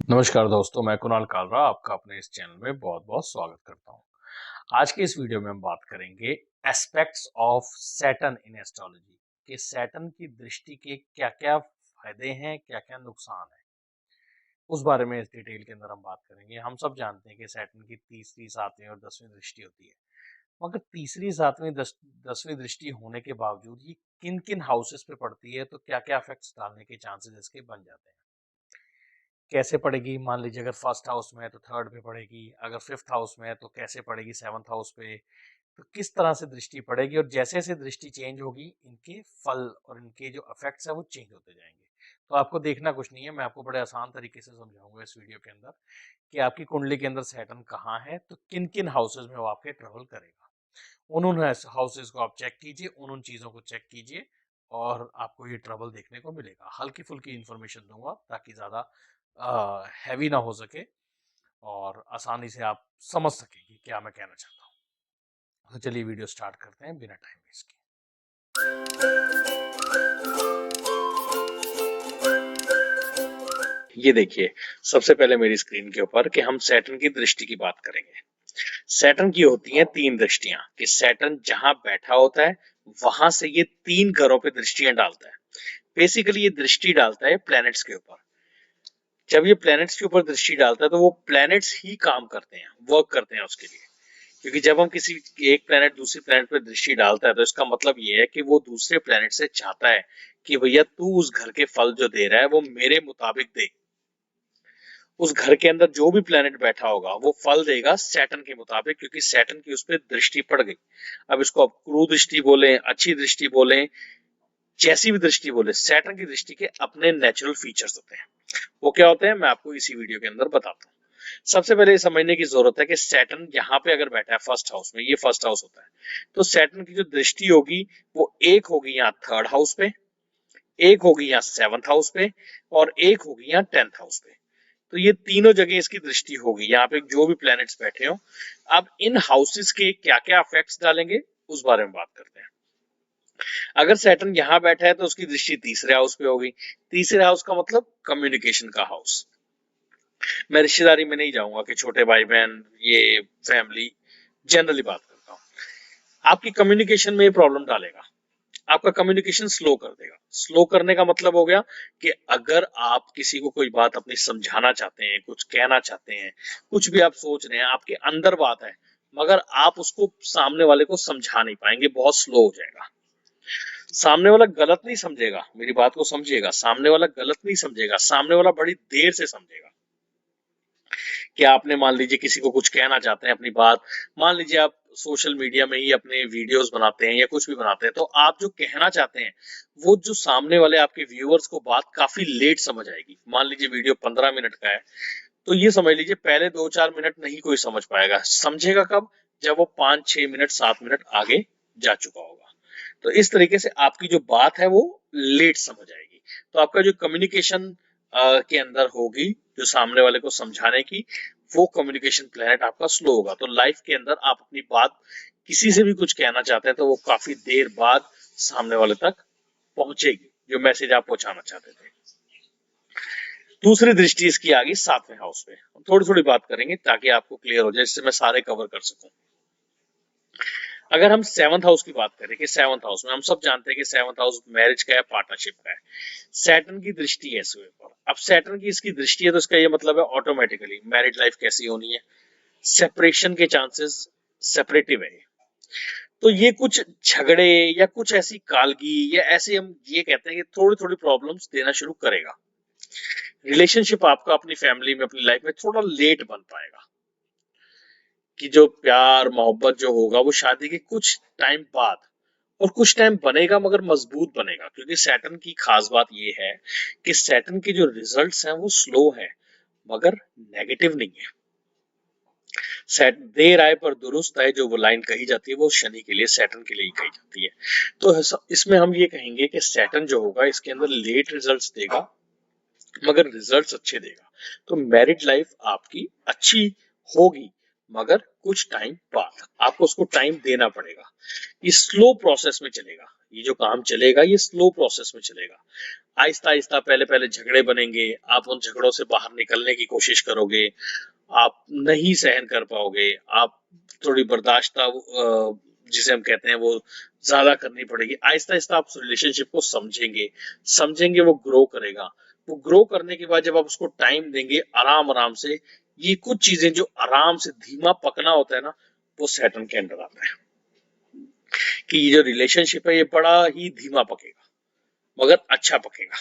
नमस्कार दोस्तों, मैं कुणाल कालरा आपका अपने इस चैनल में बहुत-बहुत स्वागत करता हूं। आज के इस वीडियो में हम बात करेंगे aspects of Saturn in astrology कि सैटर्न की दृष्टि के क्या-क्या फायदे हैं, क्या-क्या नुकसान हैं। उस बारे में इस डिटेल के अंदर हम बात करेंगे। हम सब जानते हैं कि सैटर्न की तीसरी, 7वीं और 10वीं दृष्टि होती है। मगर तीसरी, 7वीं, 10वीं दृष्टि होने के बावजूद ये किन-किन हाउसेस पे पड़ती है, तो क्या-क्या इफेक्ट्स डालने के चांसेस इसके बन जाते हैं। कैसे पड़ेगी? मान लीजिए अगर फर्स्ट हाउस में है तो थर्ड पे पड़ेगी, अगर फिफ्थ हाउस में है तो कैसे पड़ेगी सेवंथ हाउस पे, तो किस तरह से दृष्टि पड़ेगी और जैसे जैसे दृष्टि चेंज होगी इनके फल और इनके जो इफेक्ट्स है वो चेंज होते जाएंगे। तो आपको देखना कुछ नहीं है, मैं आपको बड़े आसान तरीके से समझाऊंगा इस वीडियो के अंदर कि आपकी कुंडली के अंदर सैटर्न कहाँ है, तो किन किन हाउसेज में वो आपके ट्रेवल करेगा। उन हाउसेज को आप चेक कीजिए, उन चीज़ों को चेक कीजिए और आपको ये ट्रबल देखने को मिलेगा। हल्की फुल्की इन्फॉर्मेशन दूंगा ताकि ज़्यादा हैवी ना हो सके और आसानी से आप समझ सकें कि क्या मैं कहना चाहता हूँ। तो चलिए वीडियो स्टार्ट करते हैं बिना टाइम वेस्ट किए। ये देखिए, सबसे पहले मेरी स्क्रीन के ऊपर कि हम सैटर्न की दृष्टि की बात करेंगे। सैटर्न की होती हैं 3 दृष्टियां कि सैटर्न जहां बैठा होता है वहां से ये 3 घरों पे दृष्टियां डालता है। बेसिकली ये दृष्टि डालता है प्लैनेट्स के ऊपर। जब ये प्लैनेट्स के ऊपर दृष्टि डालता है तो वो प्लैनेट्स ही काम करते हैं, वर्क करते हैं उसके लिए। क्योंकि जब हम किसी एक प्लैनेट दूसरी प्लैनेट पर दृष्टि डालता है तो इसका मतलब ये है कि वो दूसरे प्लैनेट से चाहता है कि भैया तू उस घर के फल जो दे रहा है वो मेरे मुताबिक दे। उस घर के अंदर जो भी प्लेनेट बैठा होगा वो फल देगा सैटर्न के मुताबिक, क्योंकि सैटर्न की उस पर दृष्टि पड़ गई। अब इसको आप क्रू दृष्टि बोले, अच्छी दृष्टि बोले, जैसी भी दृष्टि बोले, सैटर्न की दृष्टि के अपने नेचुरल फीचर्स होते हैं। वो क्या होते हैं मैं आपको इसी वीडियो के अंदर बताता हूँ। सबसे पहले ये समझने की जरूरत है कि सैटर्न यहाँ पे अगर बैठा है फर्स्ट हाउस में, ये फर्स्ट हाउस होता है, तो सैटर्न की जो दृष्टि होगी वो एक होगी यहाँ थर्ड हाउस पे, एक होगी यहाँ सेवंथ हाउस पे और एक होगी यहाँ 10th हाउस पे। तो ये तीनों जगह इसकी दृष्टि होगी यहाँ पे जो भी प्लैनेट्स बैठे हो। अब इन हाउसेस के क्या क्या इफेक्ट्स डालेंगे उस बारे में बात करते हैं। अगर सैटर्न यहाँ बैठा है तो उसकी दृष्टि तीसरे हाउस पे होगी। तीसरे हाउस का मतलब कम्युनिकेशन का हाउस। मैं रिश्तेदारी में नहीं जाऊंगा कि छोटे भाई बहन, ये फैमिली, जनरली बात करता हूँ। आपकी कम्युनिकेशन में प्रॉब्लम डालेगा, आपका कम्युनिकेशन स्लो कर देगा। स्लो करने का मतलब हो गया कि अगर आप किसी को कोई बात अपनी समझाना चाहते हैं, कुछ कहना चाहते हैं, कुछ भी आप सोच रहे हैं, आपके अंदर बात है, मगर आप उसको सामने वाले को समझा नहीं पाएंगे, बहुत स्लो हो जाएगा। सामने वाला गलत नहीं समझेगा, मेरी बात को समझिएगा, सामने वाला गलत नहीं समझेगा, सामने वाला बड़ी देर से समझेगा। कि आपने मान लीजिए किसी को कुछ कहना चाहते हैं अपनी बात, मान लीजिए आप सोशल मीडिया में ही अपने वीडियोस बनाते हैं या कुछ भी बनाते हैं, तो आप जो कहना चाहते हैं वो जो सामने वाले आपके व्यूअर्स को बात काफी लेट समझ आएगी। मान लीजिए वीडियो 15 मिनट का है तो ये समझ लीजिए पहले 2-4 मिनट नहीं कोई समझ पाएगा। समझेगा कब? जब वो 5-6 मिनट 7 मिनट आगे जा चुका होगा। तो इस तरीके से आपकी जो बात है वो लेट समझ आएगी। तो आपका जो कम्युनिकेशन के अंदर होगी, जो सामने वाले को समझाने की, वो कम्युनिकेशन प्लेनेट आपका स्लो होगा। तो लाइफ के अंदर आप अपनी बात किसी से भी कुछ कहना चाहते हैं तो वो काफी देर बाद सामने वाले तक पहुंचेगी, जो मैसेज आप पहुंचाना चाहते थे। दूसरी दृष्टि इसकी आ गई 7वें हाउस पे। हम थोड़ी थोड़ी बात करेंगे ताकि आपको क्लियर हो जाए, जिससे मैं सारे कवर कर सकूं। अगर हम 7th हाउस की बात करें कि 7th हाउस में हम सब जानते हैं कि 7th हाउस मैरिज का है, पार्टनरशिप का है। सैटर्न की दृष्टि है इसके ऊपर। अब सैटर्न की इसकी दृष्टि है तो इसका ये मतलब है ऑटोमेटिकली मैरिड लाइफ कैसी होनी है, सेपरेशन के चांसेस सेपरेटिव है। तो ये कुछ झगड़े या कुछ ऐसी कालगी या ऐसे हम ये कहते हैं कि थोड़ी थोड़ी प्रॉब्लम्स देना शुरू करेगा। रिलेशनशिप आपका अपनी फैमिली में, अपनी लाइफ में थोड़ा लेट बन पाएगा। कि जो प्यार मोहब्बत जो होगा वो शादी के कुछ टाइम बाद और कुछ टाइम बनेगा, मगर मजबूत बनेगा। क्योंकि सैटर्न की खास बात ये है कि सैटर्न के जो रिजल्ट्स हैं वो स्लो है, मगर नेगेटिव नहीं है। देर आए पर दुरुस्त आए, जो वो लाइन कही जाती है वो शनि के लिए, सैटर्न के लिए ही कही जाती है। तो इसमें हम ये कहेंगे कि सैटर्न जो होगा इसके अंदर लेट रिजल्ट्स देगा, मगर रिजल्ट्स अच्छे देगा। तो मैरिड लाइफ आपकी अच्छी होगी, मगर कुछ टाइम बाद आपको उसको टाइम देना पड़ेगा। ये स्लो प्रोसेस में चलेगा। ये जो काम चलेगा ये स्लो प्रोसेस में चलेगा। आहिस्ता आहिस्ता पहले पहले झगड़े बनेंगे, आप उन झगड़ों से बाहर निकलने की कोशिश करोगे, आप नहीं सहन कर पाओगे, आप थोड़ी बर्दाश्त जिसे हम कहते हैं वो ज्यादा करनी पड़ेगी। आहिस्ता आहिस्ता आप उस रिलेशनशिप को समझेंगे, समझेंगे, वो ग्रो करेगा। वो ग्रो करने के बाद जब आप उसको टाइम देंगे आराम आराम से, ये कुछ चीजें जो आराम से धीमा पकना होता है ना, वो सैटर्न के अंडर आता है कि ये जो रिलेशनशिप है ये बड़ा ही धीमा पकेगा मगर अच्छा पकेगा।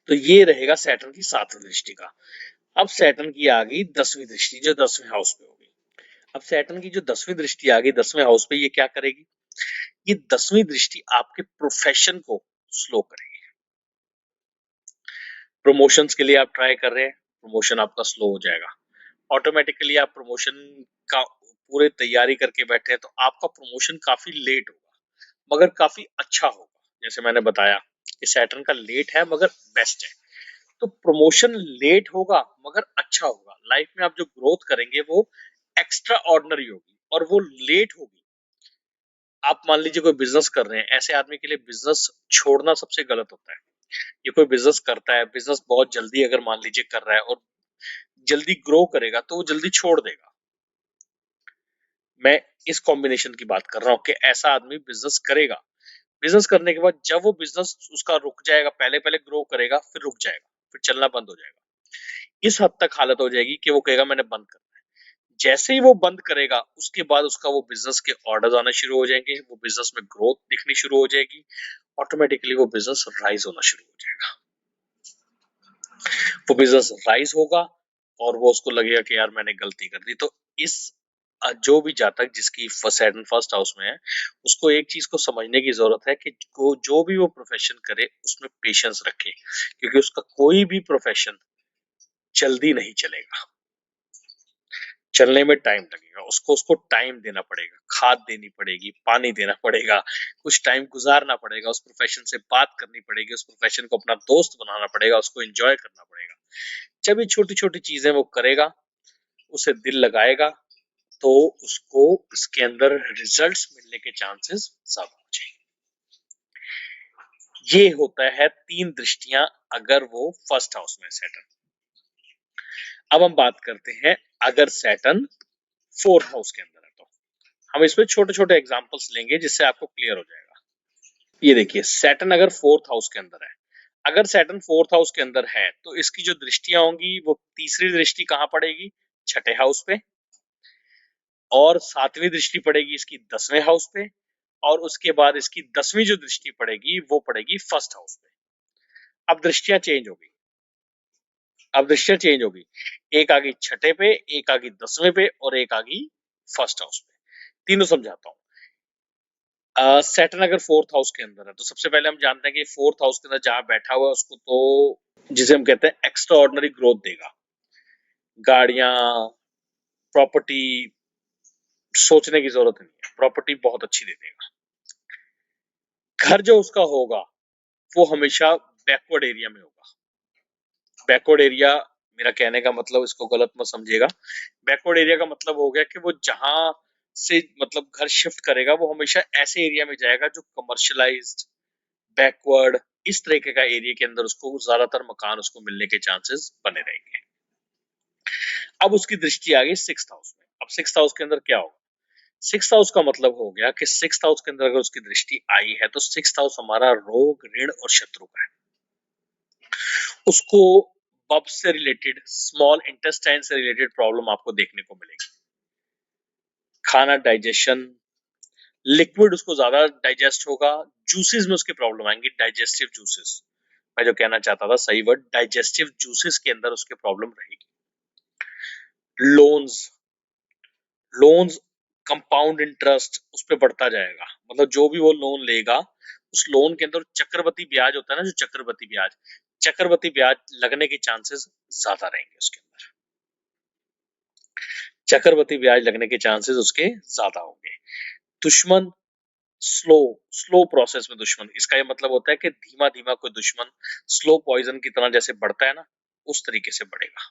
तो ये रहेगा सैटर्न की 7वीं दृष्टि का। अब सैटर्न की आ गई 10वीं दृष्टि जो 10वें हाउस पे होगी। अब सैटर्न की जो 10वीं दृष्टि आ गई 10वें हाउस पे, ये क्या करेगी? ये 10वीं दृष्टि आपके प्रोफेशन को स्लो करेगी। प्रमोशंस के लिए आप ट्राई कर रहे हैं, प्रमोशन आपका स्लो हो जाएगा। ऑटोमेटिकली आप प्रमोशन का पूरे तैयारी करके बैठे हैं तो आपका प्रमोशन काफी लेट होगा मगर काफी अच्छा होगा। जैसे मैंने बताया कि सैटर्न का लेट है मगर बेस्ट है। तो प्रमोशन लेट होगा मगर अच्छा होगा। लाइफ में आप जो ग्रोथ करेंगे वो एक्स्ट्रा ऑर्डिनरी होगी और वो लेट होगी। आप मान लीजिए कोई बिजनेस कर रहे हैं, ऐसे आदमी के लिए बिजनेस छोड़ना सबसे गलत होता है। ये कोई बिजनेस करता है, बिजनेस बहुत जल्दी अगर मान लीजिए कर रहा है और जल्दी ग्रो करेगा तो वो जल्दी छोड़ देगा। मैं इस कॉम्बिनेशन की बात कर रहा हूँ कि ऐसा आदमी बिजनेस करेगा, बिजनेस करने के बाद जब वो बिजनेस उसका रुक जाएगा, पहले पहले ग्रो करेगा फिर रुक जाएगा, फिर चलना बंद हो जाएगा। इस हद तक हालत हो जाएगी कि वो कहेगा मैंने बंद कर। जैसे ही वो बंद करेगा उसके बाद उसका वो बिजनेस के ऑर्डर्स आना शुरू हो जाएंगे, वो बिजनेस में ग्रोथ दिखनी शुरू हो जाएगी, ऑटोमेटिकली वो बिजनेस राइज होना शुरू हो जाएगा। वो बिजनेस राइज होगा और वो उसको लगेगा कि यार मैंने गलती कर दी। तो इस जो भी जातक जिसकी सैटर्न फर्स्ट हाउस में है, उसको एक चीज को समझने की जरूरत है कि जो भी वो प्रोफेशन करे उसमें पेशेंस रखे, क्योंकि उसका कोई भी प्रोफेशन जल्दी नहीं चलेगा। चलने में टाइम लगेगा, उसको उसको टाइम देना पड़ेगा, खाद देनी पड़ेगी, पानी देना पड़ेगा, कुछ टाइम गुजारना पड़ेगा, उस प्रोफेशन से बात करनी पड़ेगी, उस प्रोफेशन को अपना दोस्त बनाना पड़ेगा, उसको एंजॉय करना पड़ेगा। जब ये छोटी छोटी चीजें वो करेगा, उसे दिल लगाएगा, तो उसको इसके अंदर रिजल्ट्स मिलने के चांसेस ज्यादा हो जाएंगे। ये होता है 3 दृष्टियां अगर वो फर्स्ट हाउस में सैटर्न। अब हम बात करते हैं अगर सैटर्न 4th हाउस के अंदर है तो। हम इसमें छोटे छोटे एग्जांपल्स लेंगे जिससे आपको क्लियर हो जाएगा। ये देखिए, सैटर्न अगर 4th हाउस के अंदर है, अगर सैटर्न 4th हाउस के अंदर है तो इसकी जो दृष्टियां होंगी वो तीसरी दृष्टि कहां पड़ेगी? 6ठे हाउस पे। और 7वीं दृष्टि पड़ेगी इसकी 10वें हाउस पे। और उसके बाद इसकी 10वीं जो दृष्टि पड़ेगी वो पड़ेगी फर्स्ट हाउस पे। अब दृष्टियां चेंज हो गई, अब दृष्टियां चेंज हो गई। एक आ गई 6ठे पे, एक आ गई 10वें पे और एक आ गई फर्स्ट हाउस पे। तीनों समझाता हूं। सैटर्न अगर 4th हाउस के अंदर है तो सबसे पहले हम जानते हैं कि 4th हाउस के अंदर जहां बैठा हुआ है उसको तो जिसे हम कहते हैं एक्स्ट्रा ऑर्डिनरी ग्रोथ देगा। गाड़ियां, प्रॉपर्टी, सोचने की जरूरत नहीं है, प्रॉपर्टी बहुत अच्छी दे देगा। घर जो उसका होगा वो हमेशा बैकवर्ड एरिया में होगा। बैकवर्ड एरिया, मेरा कहने का मतलब, इसको गलत मत समझिएगा, बैकवर्ड एरिया का मतलब हो गया कि वो जहां से मतलब घर शिफ्ट करेगा वो हमेशा ऐसे एरिया में जाएगा जो कमर्शियलाइज्ड, बैकवर्ड, इस तरीके का एरिया के अंदर उसको ज्यादातर मकान उसको मिलने के चांसेस बने रहेंगे। अब उसकी दृष्टि आ गई 6th हाउस में। अब 6th हाउस के अंदर क्या होगा? 6th हाउस का मतलब हो गया कि 6th हाउस के अंदर अगर उसकी दृष्टि आई है तो 6th हाउस हमारा रोग, ऋण और शत्रु का है। उसको बब से रिलेटेड, स्मॉल इंटेस्टाइन से रिलेटेड प्रॉब्लम आपको देखने को मिलेगी। खाना डाइजेशन, लिक्विड उसको ज्यादा डाइजेस्ट होगा, जूसेस में उसके प्रॉब्लम आएंगी, डाइजेस्टिव जूसेस। मैं जो कहना चाहता था सही वर्ड, डाइजेस्टिव जूसेस के अंदर उसके प्रॉब्लम रहेगी। लोन्स, लोन्स कंपाउंड इंटरेस्ट उस पर बढ़ता जाएगा, मतलब जो भी वो लोन लेगा उस लोन के अंदर चक्रवृद्धि ब्याज होता है ना, जो चक्रवृद्धि ब्याज, चक्रवृद्धि ब्याज लगने के चांसेस ज्यादा रहेंगे उसके अंदर। चक्रवृद्धि ब्याज लगने के चांसेस उसके ज्यादा होंगे। दुश्मन, स्लो, स्लो प्रोसेस में दुश्मन, इसका ये मतलब होता है कि धीमा धीमा कोई दुश्मन स्लो पॉइजन की तरह जैसे बढ़ता है ना, उस तरीके से बढ़ेगा।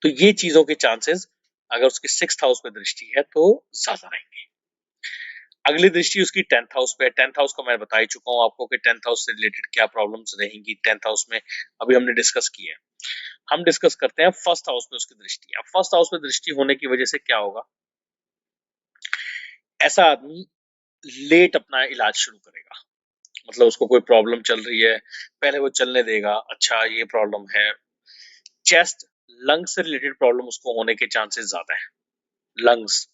तो ये चीजों के चांसेस अगर उसके 6th हाउस में दृष्टि है तो ज्यादा रहेंगे। अगली दृष्टि उसकी 10th हाउस पे है। 10th हाउस को मैं बता ही चुका हूँ आपको कि 10th हाउस से रिलेटेड क्या प्रॉब्लम्स रहेंगी 10th हाउस में, अभी हमने डिस्कस की है। हम डिस्कस करते हैं फर्स्ट हाउस पे उसकी दृष्टि। अब फर्स्ट हाउस पे दृष्टि होने की वजह से क्या होगा, ऐसा आदमी लेट अपना इलाज शुरू करेगा। मतलब उसको कोई प्रॉब्लम चल रही है, पहले वो चलने देगा, अच्छा ये प्रॉब्लम है, चेस्ट लंग्स से रिलेटेड प्रॉब्लम उसको होने के चांसेस ज्यादा है। लंग्स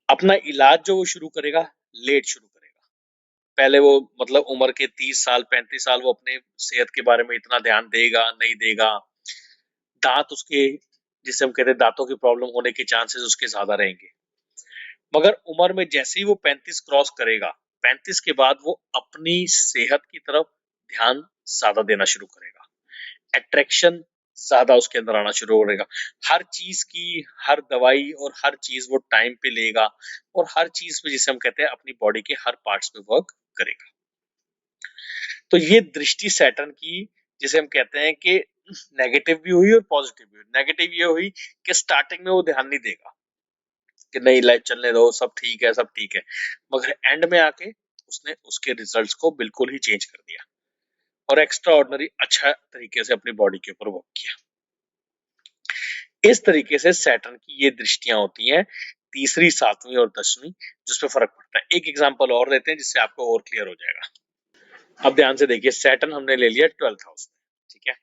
अपना इलाज जो वो शुरू करेगा, लेट शुरू करेगा। पहले वो मतलब उम्र के 30 साल 35 साल वो अपने सेहत के बारे में इतना ध्यान देगा नहीं देगा, दांत उसके जिसे हम कहते हैं दांतों की प्रॉब्लम होने के चांसेस उसके ज्यादा रहेंगे। मगर उम्र में जैसे ही वो 35 क्रॉस करेगा, 35 के बाद वो अपनी सेहत की तरफ ध्यान ज्यादा देना शुरू करेगा, अट्रैक्शन ज्यादा उसके अंदर आना शुरू करेगा। हर चीज की, हर दवाई और हर चीज वो टाइम पे लेगा और हर चीज पे जिसे हम कहते हैं अपनी बॉडी के हर पार्ट्स पे वर्क करेगा। तो ये दृष्टि सैटर्न की जिसे हम कहते हैं कि नेगेटिव भी हुई और पॉजिटिव भी हुई। नेगेटिव ये हुई कि स्टार्टिंग में वो ध्यान नहीं देगा कि नहीं लाइफ चलने दो, सब ठीक है सब ठीक है, मगर एंड में आके उसने उसके रिजल्ट्स को बिल्कुल ही चेंज कर दिया और एक्स्ट्रा ऑर्डिनरी अच्छा तरीके से अपनी बॉडी के ऊपर वर्क किया। इस तरीके से सैटर्न की ये दृष्टियां होती हैं, तीसरी, सातवीं और 10वीं, जिसपे फर्क पड़ता है। एक एग्जांपल और देते हैं जिससे आपको और क्लियर हो जाएगा। अब ध्यान से देखिए, सैटर्न हमने ले लिया 12th हाउस में, ठीक है,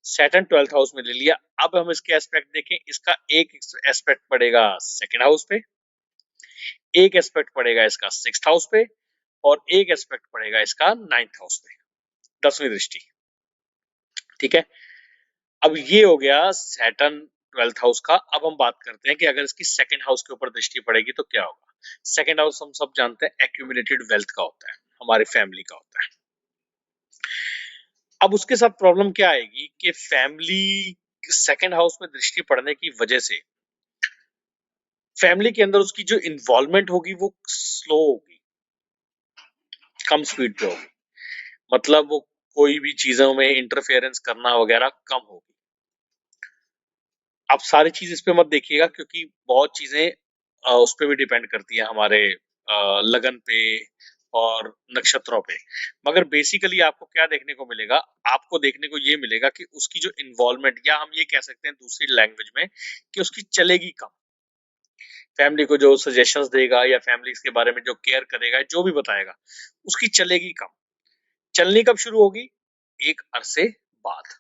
सैटर्न 12th हाउस में ले लिया। अब हम इसके एस्पेक्ट देखें, इसका एक एस्पेक्ट पड़ेगा सेकंड हाउस पे, एक एस्पेक्ट पड़ेगा इसका 6th हाउस पे और एक एस्पेक्ट पड़ेगा इसका 9th हाउस पे, 10वीं दृष्टि, ठीक है। अब ये हो गया सैटर्न 12th हाउस का। अब हम बात करते हैं कि अगर इसकी सेकंड हाउस के ऊपर दृष्टि पड़ेगी तो क्या होगा। सेकंड हाउस हम सब जानते हैं एक्यूमुलेटेड वेल्थ का होता है, हमारी फैमिली का होता है। अब उसके साथ प्रॉब्लम क्या आएगी कि फैमिली सेकंड हाउस में दृष्टि पड़ने की वजह से फैमिली के अंदर उसकी जो इन्वॉल्वमेंट होगी वो स्लो होगी, कम स्पीड पे होगी। मतलब वो कोई भी चीजों में इंटरफेरेंस करना वगैरह कम होगी। आप सारी चीज इस पे मत देखिएगा क्योंकि बहुत चीजें उस पे भी डिपेंड करती है, हमारे लगन पे और नक्षत्रों पे। मगर बेसिकली आपको क्या देखने को मिलेगा, आपको देखने को ये मिलेगा कि उसकी जो इन्वॉल्वमेंट, या हम ये कह सकते हैं दूसरी लैंग्वेज में कि उसकी चलेगी कम। फैमिली को जो सजेशंस देगा या फैमिली के बारे में जो केयर करेगा, जो भी बताएगा, उसकी चलेगी कम। चलनी कब शुरू होगी, एक अरसे बाद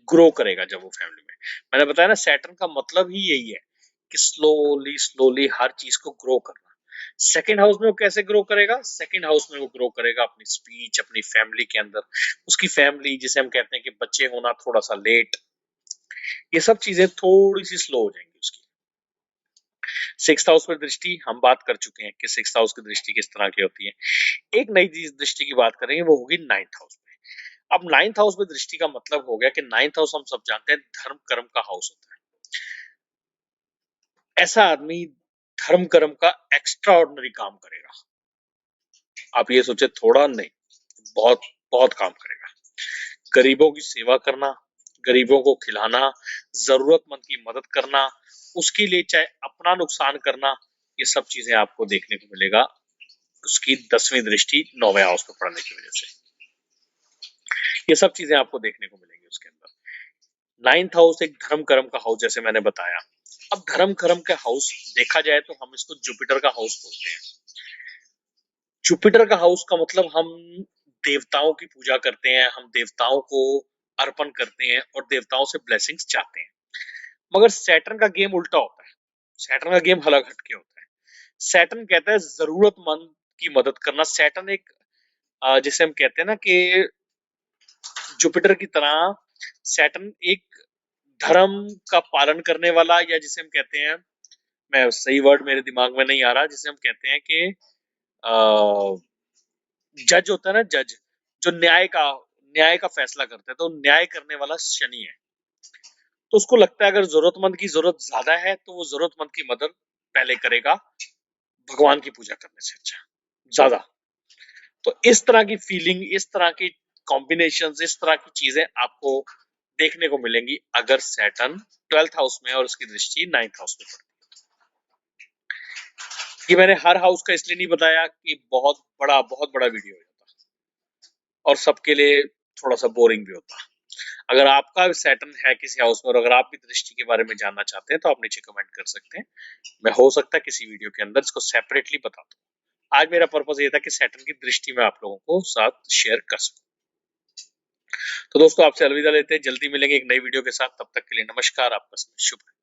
ग्रो करेगा जब वो फैमिली में। मैंने बताया ना, सैटर्न का मतलब ही यही है कि स्लोली स्लोली हर चीज को ग्रो करना। सेकंड हाउस में वो कैसे ग्रो करेगा, सेकंड हाउस में वो ग्रो करेगा अपनी स्पीच, अपनी फैमिली के अंदर, उसकी फैमिली जिसे हम कहते हैं कि बच्चे होना थोड़ा सा लेट, ये सब चीजें थोड़ी सी स्लो हो जाएंगी उसकी। सिक्स हाउस पर दृष्टि हम बात कर चुके हैं कि सिक्स हाउस की दृष्टि किस तरह की होती है। एक नई दृष्टि की बात करेंगे, वो होगी 9th हाउस में। अब 9th हाउस में दृष्टि का मतलब हो गया कि 9th हाउस हम सब जानते हैं धर्म कर्म का हाउस होता है। ऐसा आदमी धर्म कर्म का एक्स्ट्रा ऑर्डिनरी काम करेगा। आप ये सोचे थोड़ा नहीं, बहुत बहुत काम करेगा। गरीबों की सेवा करना, गरीबों को खिलाना, जरूरतमंद की मदद करना, उसके लिए चाहे अपना नुकसान करना, ये सब चीजें आपको देखने को मिलेगा उसकी 10वीं दृष्टि 9वें हाउस में पड़ने की वजह से। ये सब चीजें आपको देखने को मिलेंगी उसके अंदर। 9th हाउस एक धर्म कर्म का हाउस जैसे मैंने बताया। अब धर्म कर्म का हाउस देखा जाए तो हम इसको जुपिटर का हाउस बोलते हैं। जुपिटर का हाउस का मतलब हम देवताओं की पूजा करते हैं, हम देवताओं को अर्पण करते हैं और देवताओं से ब्लेसिंग्स चाहते हैं। मगर सैटर्न का गेम उल्टा होता है। सैटर्न का गेम अलग हटके होता है। सैटर्न कहता है जरूरतमंद की मदद करना। सैटर्न एक जिसे हम कहते हैं ना कि जुपिटर की तरह सैटर्न एक धर्म का पालन करने वाला, या जिसे हम कहते हैं, मैं सही वर्ड मेरे दिमाग में नहीं आ रहा, जिसे हम कहते हैं कि जज होता है ना, जज जो न्याय का फैसला करता है, तो न्याय करने वाला शनि है। तो उसको लगता है अगर जरूरतमंद की जरूरत ज्यादा है तो वो जरूरतमंद की मदद पहले करेगा भगवान की पूजा करने से अच्छा ज्यादा। तो इस तरह की फीलिंग, इस तरह की कॉम्बिनेशन, इस तरह की चीजें आपको देखने को मिलेंगी अगर सैटर्न 12th हाउस में और उसकी दृष्टि 9th हाउस में पड़ती है। ये मैंने हर हाउस का इसलिए नहीं बताया कि बहुत बड़ा वीडियो हो जाता और सबके लिए थोड़ा सा बोरिंग भी होता। अगर आपका सैटर्न है किसी हाउस में और अगर आप भी दृष्टि के बारे में जानना चाहते हैं तो आप नीचे कमेंट कर सकते हैं। मैं हो सकता है किसी वीडियो के अंदर इसको सेपरेटली बता दूं। आज मेरा पर्पस ये था कि सैटर्न की दृष्टि में आप लोगों को साथ शेयर कर सकूं। तो दोस्तों आपसे अलविदा लेते हैं, जल्दी मिलेंगे एक नई वीडियो के साथ। तब तक के लिए नमस्कार, आपका समय शुभ रहे।